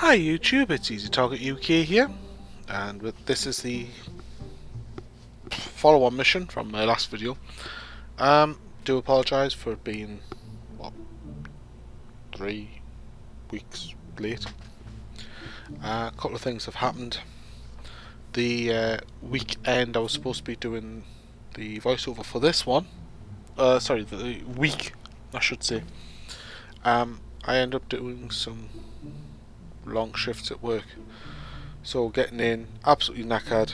Hi YouTube, it's Easy Target UK here, and this is the follow-on mission from my last video. Do apologise for it being, what, 3 weeks late. A couple of things have happened. The weekend I was supposed to be doing the voiceover for this one. Sorry, the week, I should say. I ended up doing some long shifts at work, so getting in absolutely knackered,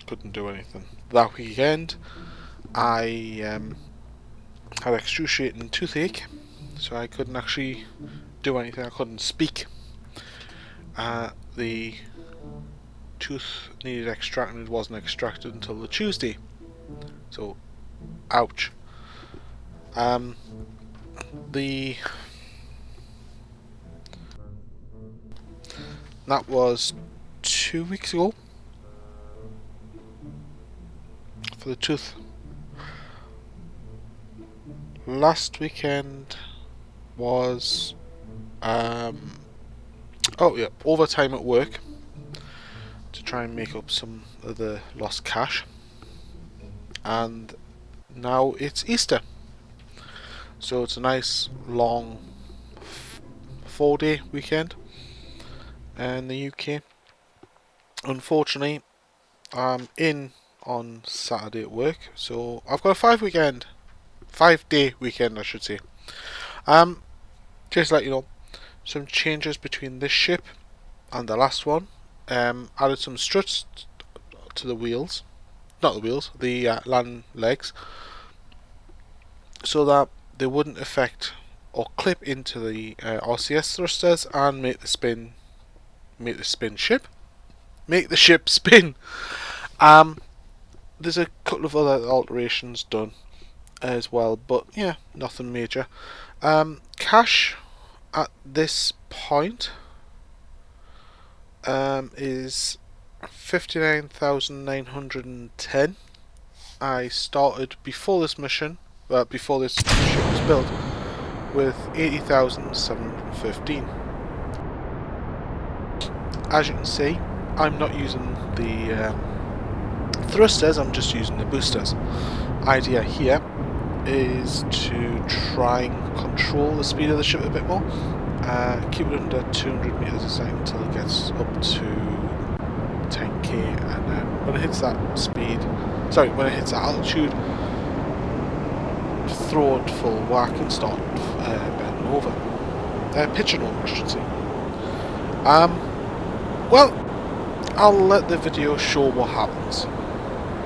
couldn't do anything. That weekend I had excruciating toothache, so I couldn't actually do anything. I couldn't speak. The tooth needed extracting. It wasn't extracted until the Tuesday, so ouch. That was 2 weeks ago for the tooth. Last weekend was overtime at work to try and make up some of the lost cash, and now it's Easter, so it's a nice long 4-day weekend in the UK. Unfortunately, I'm in on Saturday at work, so I've got a 5-day weekend, I should say. Just to let you know, some changes between this ship and the last one. Added some struts to the wheels, not the wheels, the land legs, so that they wouldn't affect or clip into the RCS thrusters and make the ship spin. There's a couple of other alterations done as well, but yeah, nothing major. Cash at this point is 59,910. I started before this mission, before this ship was built, with 80,715. As you can see, I'm not using the thrusters, I'm just using the boosters. Idea here is to try and control the speed of the ship a bit more. Keep it under 200 meters a second until it gets up to 10k, and then when it hits that altitude, throw it full whack and start bending over, pitching over, I should say. Well, I'll let the video show what happens,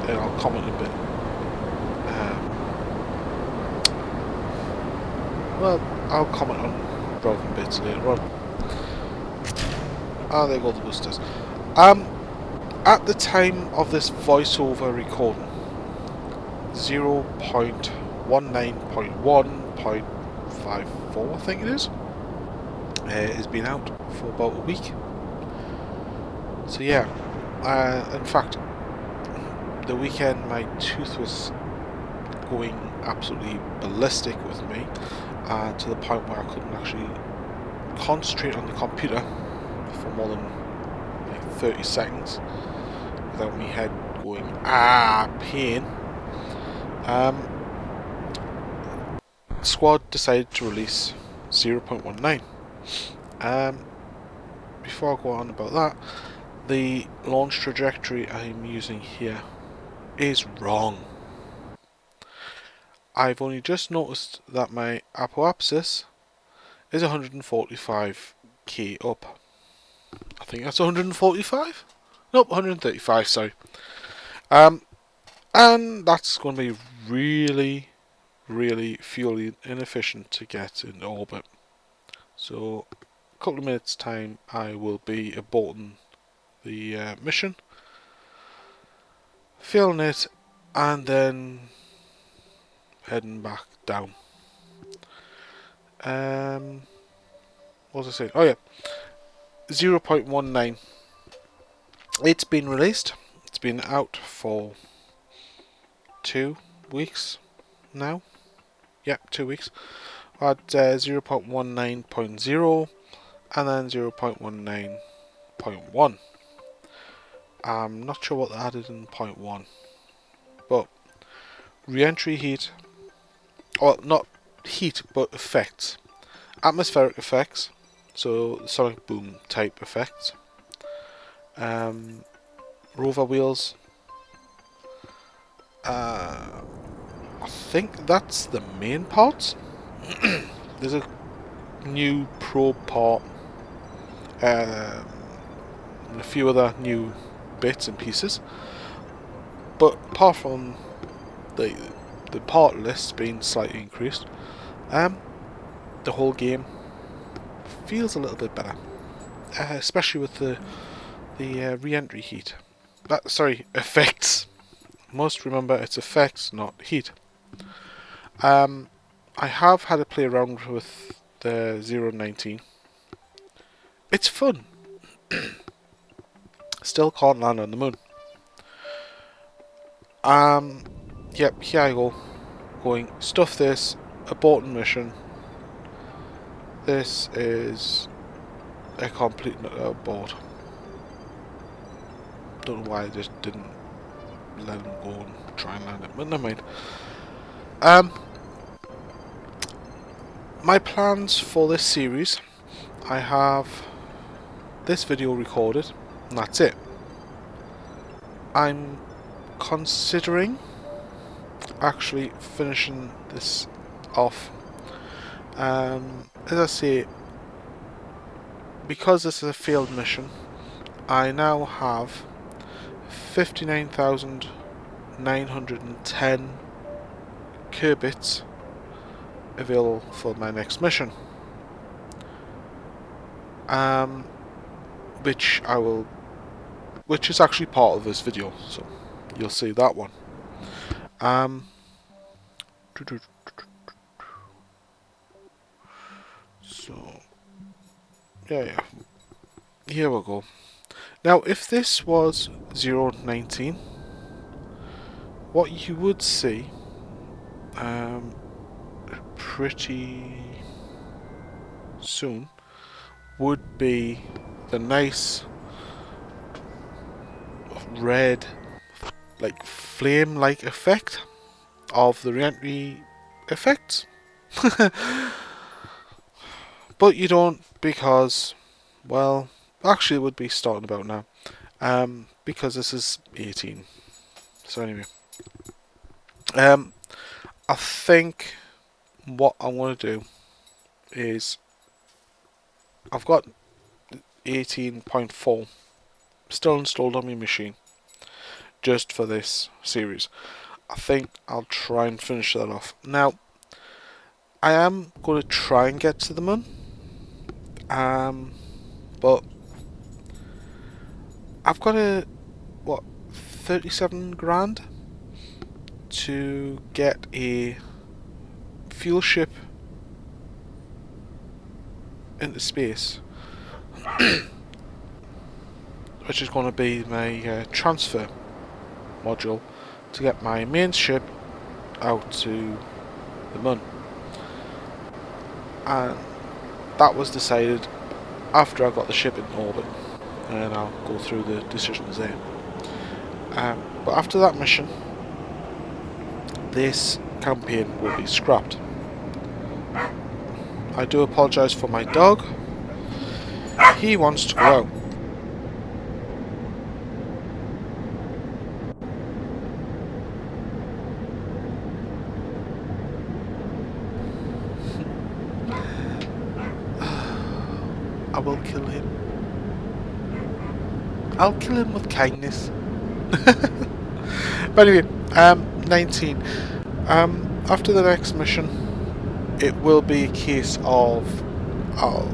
and I'll comment a bit. I'll comment on relevant bits later on. There go the boosters. At the time of this voiceover recording, 0.19.1.54, I think it is, has been out for about a week. So yeah, in fact, the weekend my tooth was going absolutely ballistic with me, to the point where I couldn't actually concentrate on the computer for more than like 30 seconds without my head going pain. Squad decided to release 0.19. Before I go on about that, the launch trajectory I'm using here is wrong. I've only just noticed that my apoapsis is 145k up. I think that's 145? Nope, 135, sorry. And that's going to be really, really fuel inefficient to get in orbit. So, a couple of minutes time I will be aborting the mission, filling it, and then heading back down. What was I saying? Oh yeah, 0.19. It's been released. It's been out for 2 weeks now. Yep, 2 weeks. At 0.19.0, and then 0.19.1. I'm not sure what they added in point 1, but re-entry heat, or not heat but effects, atmospheric effects, so the sonic boom type effects, rover wheels. I think that's the main parts. There's a new probe part, and a few other new bits and pieces, but apart from the part list being slightly increased, the whole game feels a little bit better, especially with the re-entry heat. Sorry, effects. Must remember it's effects, not heat. I have had a play around with the 019. It's fun. Still can't land on the moon. Yep, here I go. Going, stuff this, aborting mission. This is a complete abort. Don't know why I just didn't let him go and try and land it, but never mind. My plans for this series, I have this video recorded, and that's it. I'm considering actually finishing this off. As I say, because this is a failed mission, I now have 59,910 Kerbits available for my next mission, which is actually part of this video, so you'll see that one. So yeah, here we go. Now, if this was 019, what you would see pretty soon would be the nice red, like flame-like effect of the re-entry effects. But you don't, because, well, actually it would be starting about now, because this is 18. So anyway, I think what I'm going to do is, I've got 18.4 still installed on my machine just for this series. I think I'll try and finish that off. Now, I am going to try and get to the moon, but I've got 37 grand to get a fuel ship into space, which is going to be my transfer module to get my main ship out to the moon. And that was decided after I got the ship in orbit, and I'll go through the decisions there. But after that mission, this campaign will be scrapped. I do apologise for my dog. He wants to go out. I will kill him. I'll kill him with kindness. But anyway, 19. After the next mission, it will be a case of I'll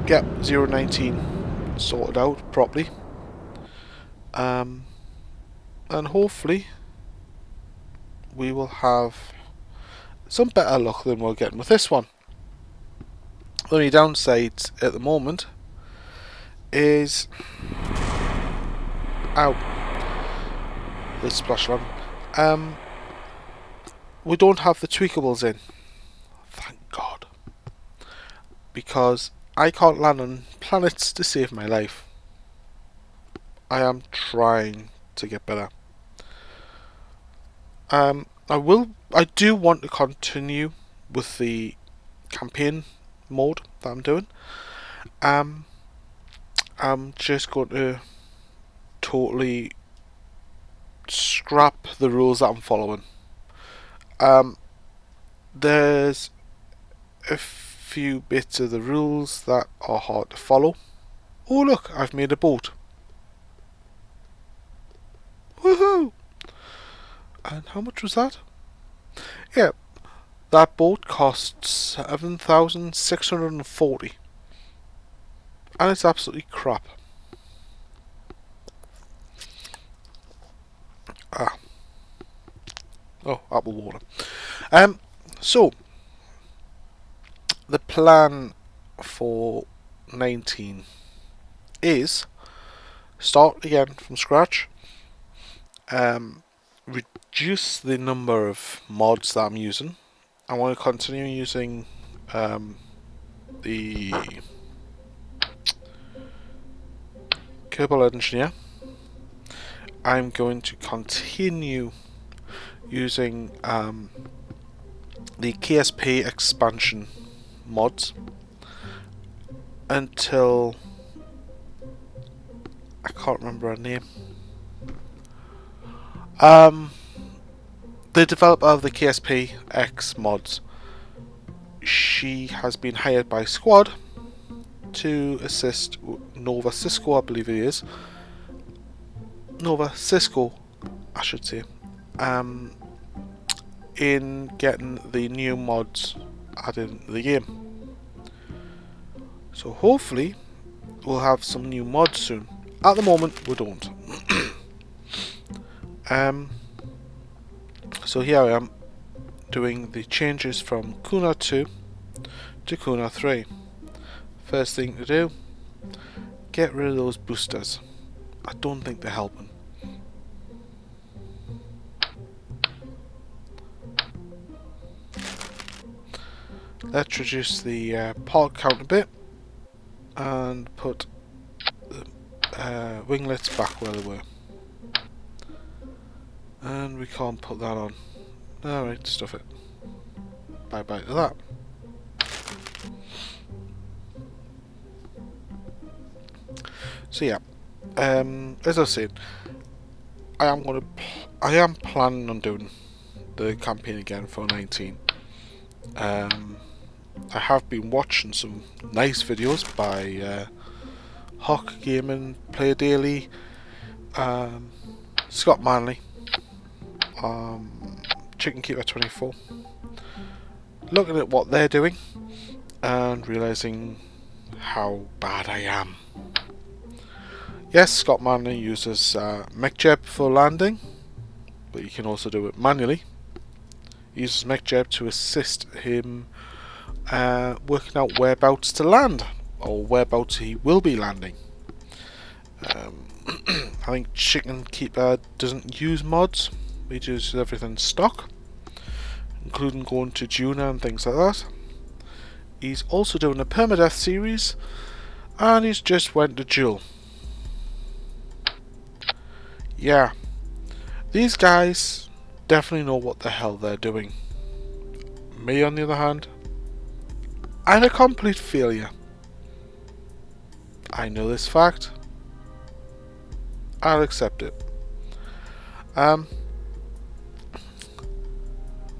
get 019 sorted out properly, and hopefully we will have some better luck than we're getting with this one. The only downside at the moment is this splash around. We don't have the tweakables in, thank God, because I can't land on planets to save my life. I am trying to get better. I do want to continue with the campaign mode that I'm doing. I'm just going to totally scrap the rules that I'm following. There's a few bits of the rules that are hard to follow. Oh look, I've made a boat. Woohoo! And how much was that? Yeah, that boat costs 7,640. And it's absolutely crap. Oh, apple water. So the plan for 19 is start again from scratch. Reduce the number of mods that I'm using. I want to continue using the Kerbal engineer. I'm going to continue using the KSP expansion mods until I can't remember her name. The developer of the KSP X mods, she has been hired by Squad to assist Nova Cisco, I believe it is. Nova Cisco, I should say, in getting the new mods added into the game. So hopefully we'll have some new mods soon. At the moment we don't. So here I am doing the changes from Kunar II to Kunar III. First thing to do, get rid of those boosters. I don't think they're helping. Let's reduce the part count a bit and put the winglets back where they were. And we can't put that on. Alright, stuff it. Bye bye to that. So yeah, as I said, I am planning on doing the campaign again for 19. I have been watching some nice videos by Hawk Gaming, Play Daily, Scott Manley, Chicken Keeper 24, looking at what they're doing and realising how bad I am. Yes, Scott Manley uses Uncle Jeb for landing, but you can also do it manually. He uses Uncle Jeb to assist him working out whereabouts to land, or whereabouts he will be landing. I think Chicken Keeper doesn't use mods, he uses everything stock, including going to Juna and things like that. He's also doing a permadeath series, and he's just went to Jewel. Yeah, these guys definitely know what the hell they're doing. Me, on the other hand, I'm a complete failure. I know this fact. I'll accept it.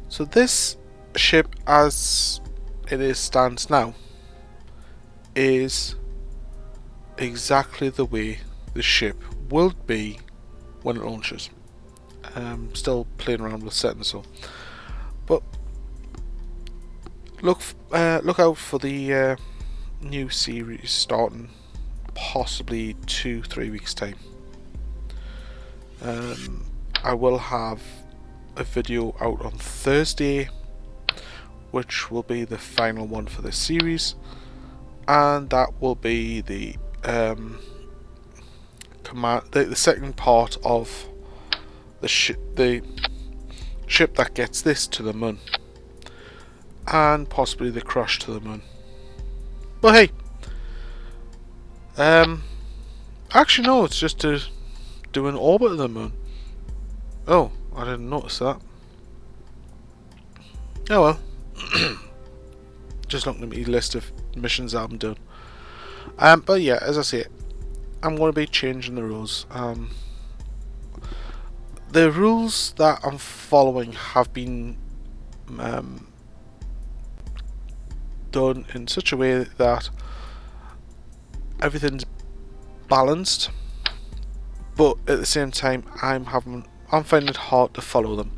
So this ship, as it stands now, is exactly the way the ship will be when it launches. Still playing around with settings, so. But look out for the new series starting possibly 2-3 weeks time. I will have a video out on Thursday, which will be the final one for this series, and that will be the the second part of the ship that gets this to the moon, and possibly the crash to the moon. But hey, Actually no, it's just to do an orbit of the moon. Oh, I didn't notice that. Oh well. Just looking at my list of missions that I'm doing. But yeah, as I say, I'm going to be changing the rules. The rules that I'm following have been done in such a way that everything's balanced, but at the same time I'm finding it hard to follow them.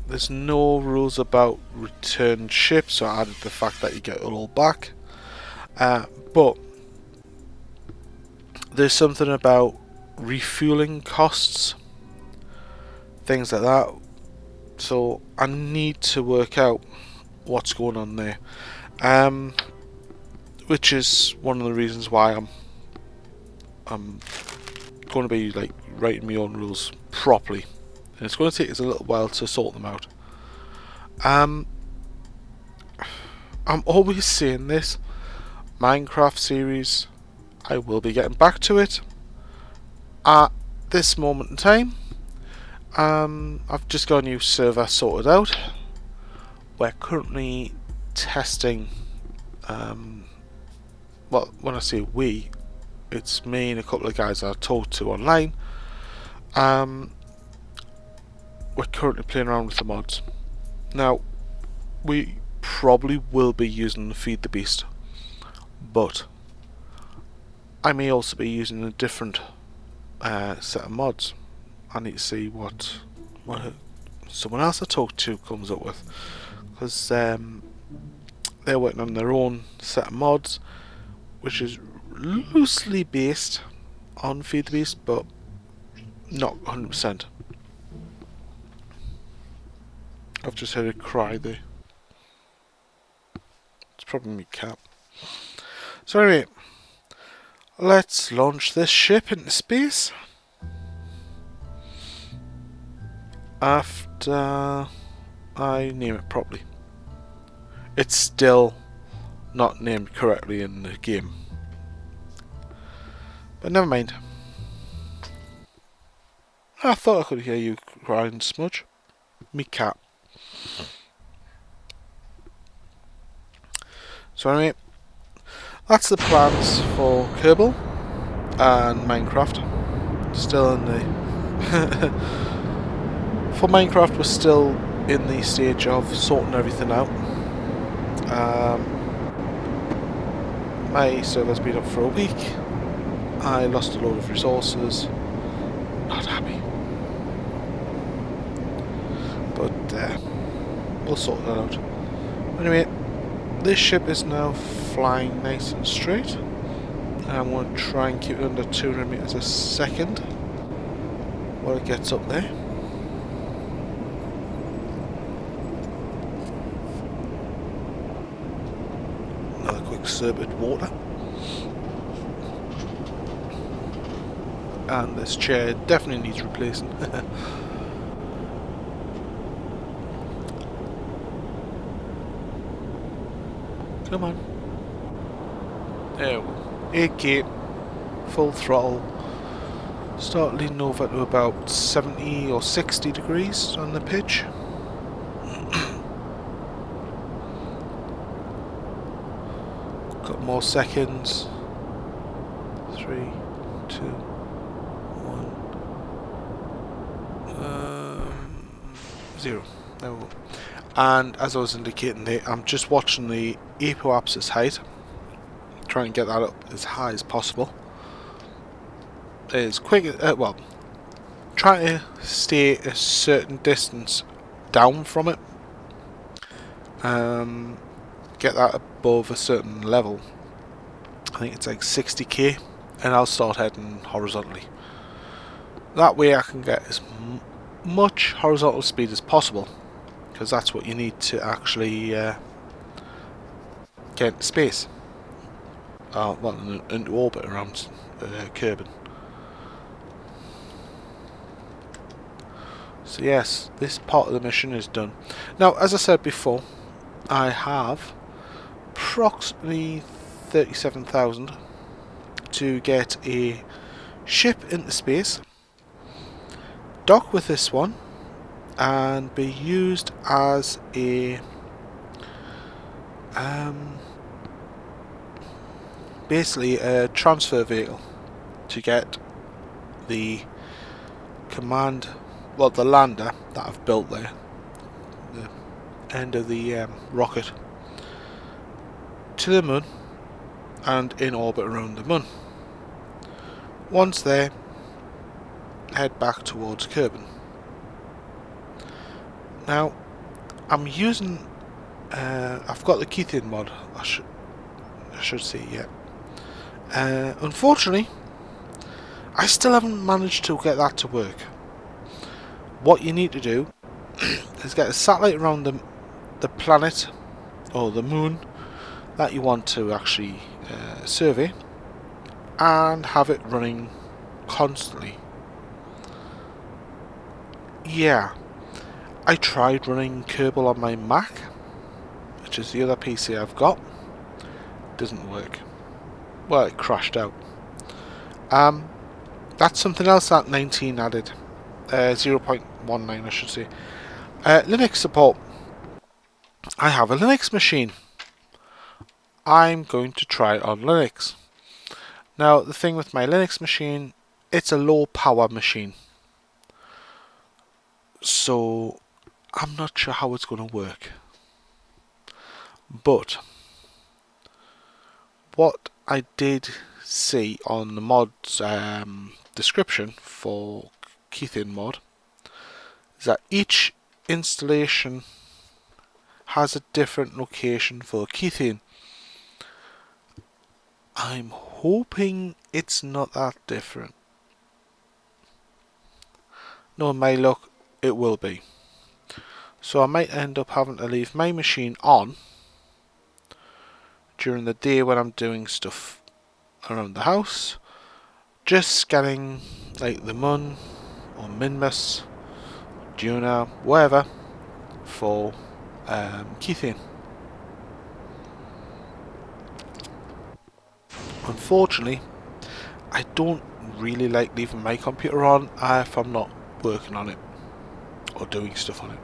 There's no rules about return ships, so I added the fact that you get it all back. But there's something about refueling costs, things like that. So I need to work out what's going on there. Which is one of the reasons why I'm going to be like writing my own rules properly. And it's going to take us a little while to sort them out. I'm always saying this, Minecraft series, I will be getting back to it. At this moment in time, I've just got a new server sorted out. We're currently testing, well, when I say we, it's me and a couple of guys that I talked to online. We're currently playing around with the mods. Now, we probably will be using the Feed the Beast, but I may also be using a different set of mods. I need to see what someone else I talked to comes up with, because they're working on their own set of mods, which is loosely based on Feed the Beast, but not 100%. I've just heard a cry there. It's probably my cat. So anyway, let's launch this ship into space. After I name it properly. It's still not named correctly in the game. But never mind. I thought I could hear you crying, Smudge. Me cat. So anyway, that's the plans for Kerbal and Minecraft. Still in the for Minecraft, we're still in the stage of sorting everything out. My server's been up for a week. I lost a load of resources. Not happy. But we'll sort that out. Anyway, this ship is now flying nice and straight. I'm going to try and keep it under 200 meters a second while it gets up there. Another quick survey of water. And this chair definitely needs replacing. Come on. There we go. 8K, full throttle. Start leaning over to about 70 or 60 degrees on the pitch. Couple more seconds. 3, 2, 1. 0. There we go. And as I was indicating there, I'm just watching the apoapsis height, trying to get that up as high as possible, as quick well, trying to stay a certain distance down from it, get that above a certain level. I think it's like 60k, and I'll start heading horizontally. That way I can get as much horizontal speed as possible, because that's what you need to actually get into space. Well, into orbit around Kerman. So yes, this part of the mission is done. Now, as I said before, I have approximately 37,000 to get a ship into space, dock with this one, and be used as a basically a transfer vehicle to get the command, well, the lander that I've built there, the end of the rocket, to the moon and in orbit around the moon. Once there, head back towards Kerman. Now, I'm using I've got the Keithian mod, I should say, yeah. Unfortunately, I still haven't managed to get that to work. What you need to do is get a satellite around the planet or the moon that you want to actually survey, and have it running constantly. Yeah, I tried running Kerbal on my Mac, which is the other PC I've got. Doesn't work. Well, it crashed out. That's something else that 19 added. 0.19 I should say. Linux support. I have a Linux machine. I'm going to try it on Linux. Now, the thing with my Linux machine, it's a low power machine. So, I'm not sure how it's going to work. But, what I did see on the mod's description for Keithian mod is that each installation has a different location for Keithian. I'm hoping it's not that different. Knowing my luck, it will be. So I might end up having to leave my machine on during the day when I'm doing stuff around the house, just scanning like the Mun or Minmus, Juna, whatever, for Keithian. Unfortunately, I don't really like leaving my computer on if I'm not working on it or doing stuff on it.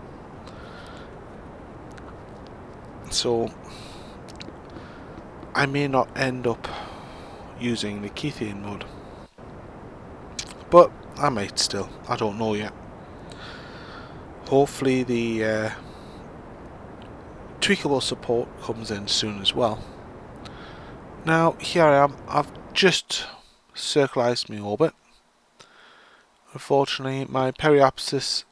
So I may not end up using the Keithian mod, but I might still. I don't know yet. Hopefully the tweakable support comes in soon as well. Now here I am. I've just circularized my orbit. Unfortunately, my periapsis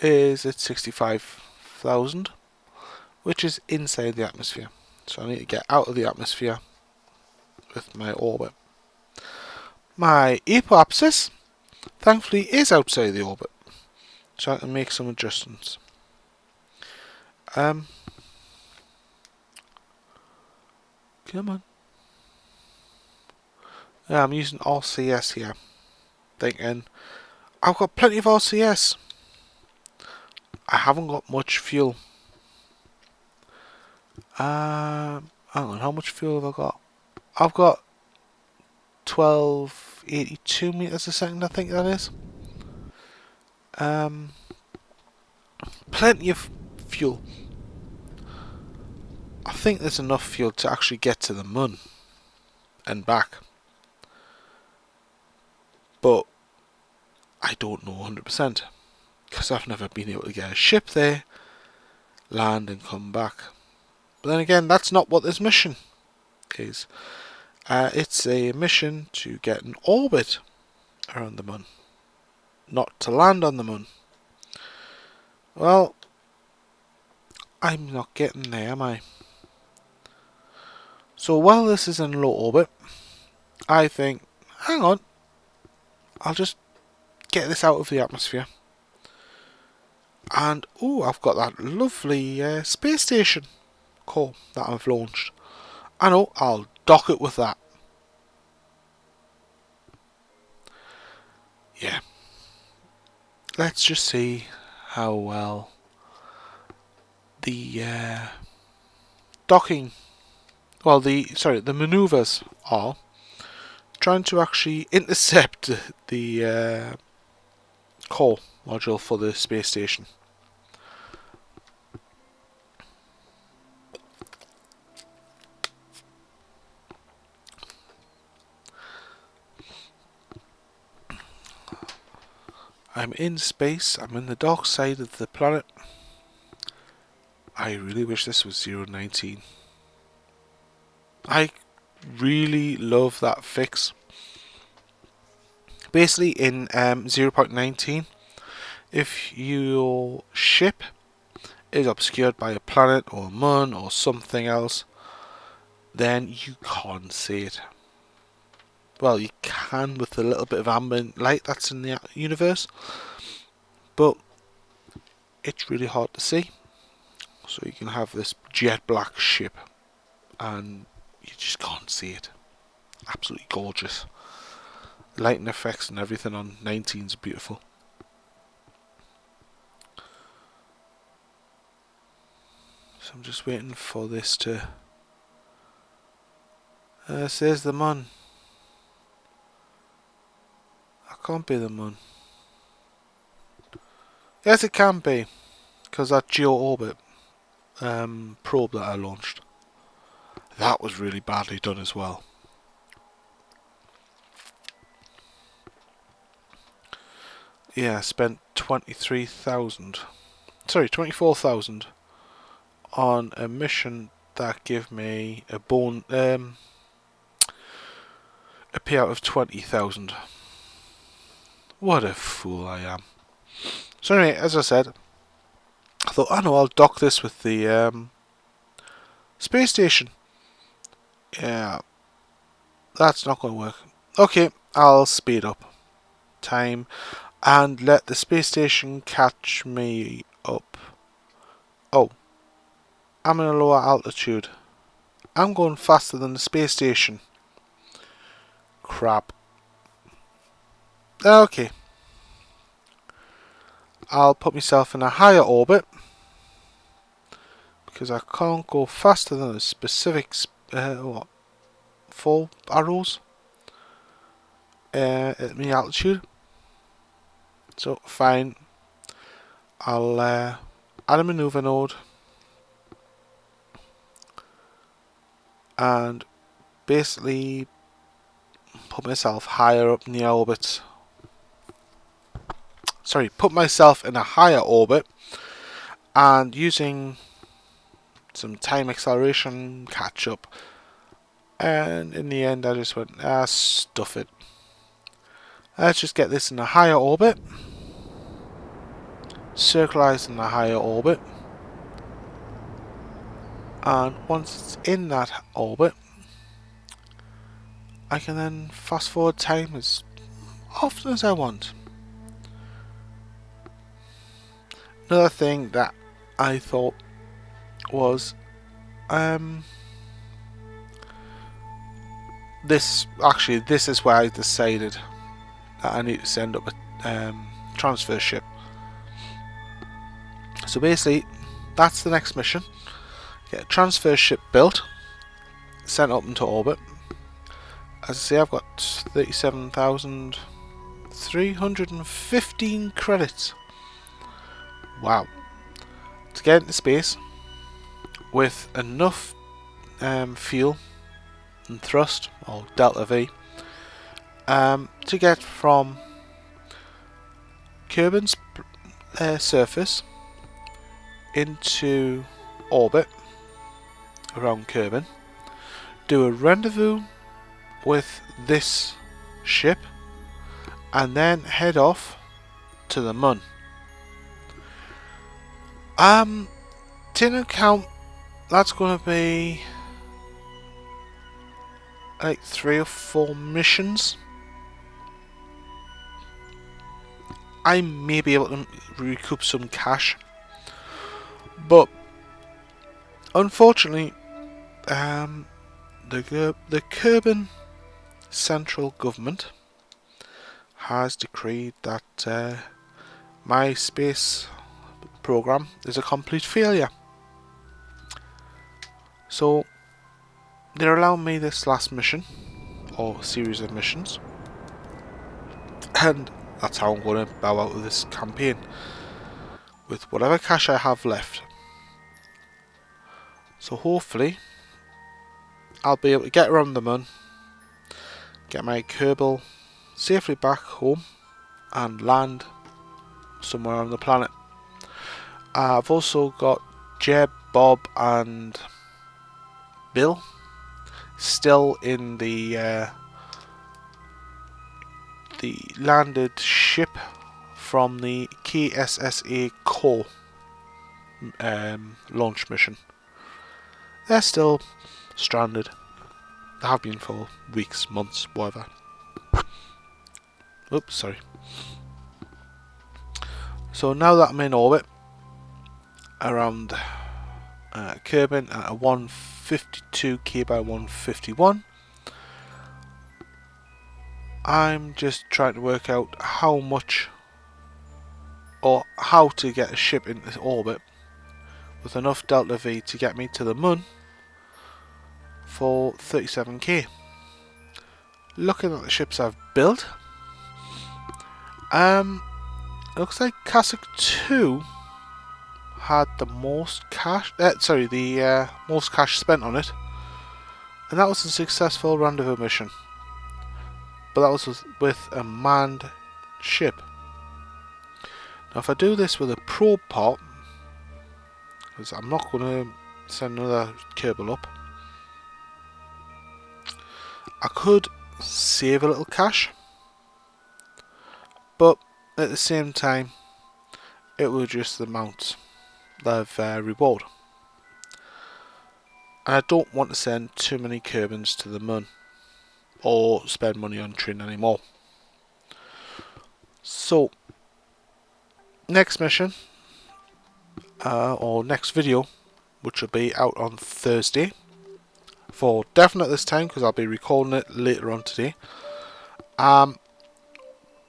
is at 65,000, which is inside the atmosphere. So I need to get out of the atmosphere with my orbit. My apoapsis, thankfully, is outside the orbit, so I can make some adjustments. Come on. Yeah, I'm using RCS here, thinking I've got plenty of RCS. I haven't got much fuel. Hang on, how much fuel have I got? I've got 1282 meters a second, I think that is. Plenty of fuel. I think there's enough fuel to actually get to the moon and back. But I don't know 100% because I've never been able to get a ship there, land and come back. But then again, that's not what this mission is. It's a mission to get an orbit around the moon, not to land on the moon. Well, I'm not getting there, am I? So while this is in low orbit, I think, hang on, I'll just get this out of the atmosphere. And, oh, I've got that lovely space station core that I've launched. I know, I'll dock it with that. Yeah. Let's just see how well the docking well, the maneuvers are trying to actually intercept the core module for the space station. I'm in space, I'm in the dark side of the planet. I really wish this was 019. I really love that fix. Basically in 0.19, if your ship is obscured by a planet or a moon or something else, then you can't see it. Well, you can with a little bit of ambient light that's in the universe, but it's really hard to see. So you can have this jet black ship and you just can't see it. Absolutely gorgeous. The lighting effects and everything on 19's beautiful. So I'm just waiting for this to... says the moon. Can't be the moon. Yes, it can be, because that geo-orbit probe that I launched, that was really badly done as well. Yeah, I spent 24,000 on a mission that gave me a payout of 20,000. What a fool I am. So anyway, as I said, I thought, I know, I'll dock this with the space station. Yeah, that's not going to work. Okay, I'll speed up time and let the space station catch me up. Oh, I'm in a lower altitude. I'm going faster than the space station. Crap. Okay. I'll put myself in a higher orbit because I can't go faster than a specific 4 arrows at my altitude. So fine. I'll add a maneuver node and basically put myself higher up in the orbit. Sorry, put myself in a higher orbit and using some time acceleration catch up, and in the end I just went, stuff it, let's just get this in a higher orbit, circleize in a higher orbit, and once it's in that orbit I can then fast forward time as often as I want. Another thing that I thought was this is where I decided that I need to send up a transfer ship. So basically that's the next mission. Get a transfer ship built, sent up into orbit. As I say, I've got 37,315 credits. Wow. To get into space with enough fuel and thrust, or delta V, to get from Kerman's surface into orbit around Kerman, do a rendezvous with this ship, and then head off to the moon. Tin account, that's going to be like 3 or 4 missions. I may be able to recoup some cash, but unfortunately the Kerban central government has decreed that my space program is a complete failure. So they're allowing me this last mission, or series of missions, and that's how I'm going to bow out of this campaign, with whatever cash I have left. So hopefully I'll be able to get around the moon, get my Kerbal safely back home, and land somewhere on the planet. I've also got Jeb, Bob and Bill still in the landed ship from the KSSA core launch mission. They're still stranded. They have been for weeks, months, whatever. Oops, sorry. So now that I'm in orbit around Kerman at a 152 k by 151, I'm just trying to work out how much or how to get a ship into orbit with enough delta V to get me to the moon for 37k. Looking at the ships I've built, looks like Kasic II had the most cash. The most cash spent on it, and that was a successful rendezvous mission. But that was with a manned ship. Now, if I do this with a probe pod, because I'm not going to send another Kerbal up, I could save a little cash, but at the same time it will reduce the amount of reward, and I don't want to send too many Kerbins to the moon or spend money on training anymore. So next mission or next video, which will be out on Thursday for definite this time, because I'll be recording it later on today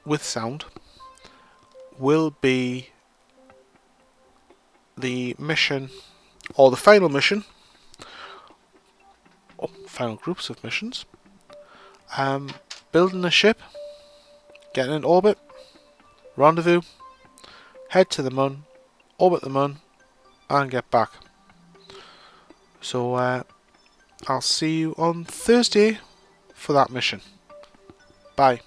with sound, will be the mission, or the final mission, or final groups of missions. Building a ship, getting in orbit, rendezvous, head to the moon, orbit the moon, and get back. So I'll see you on Thursday for that mission. Bye.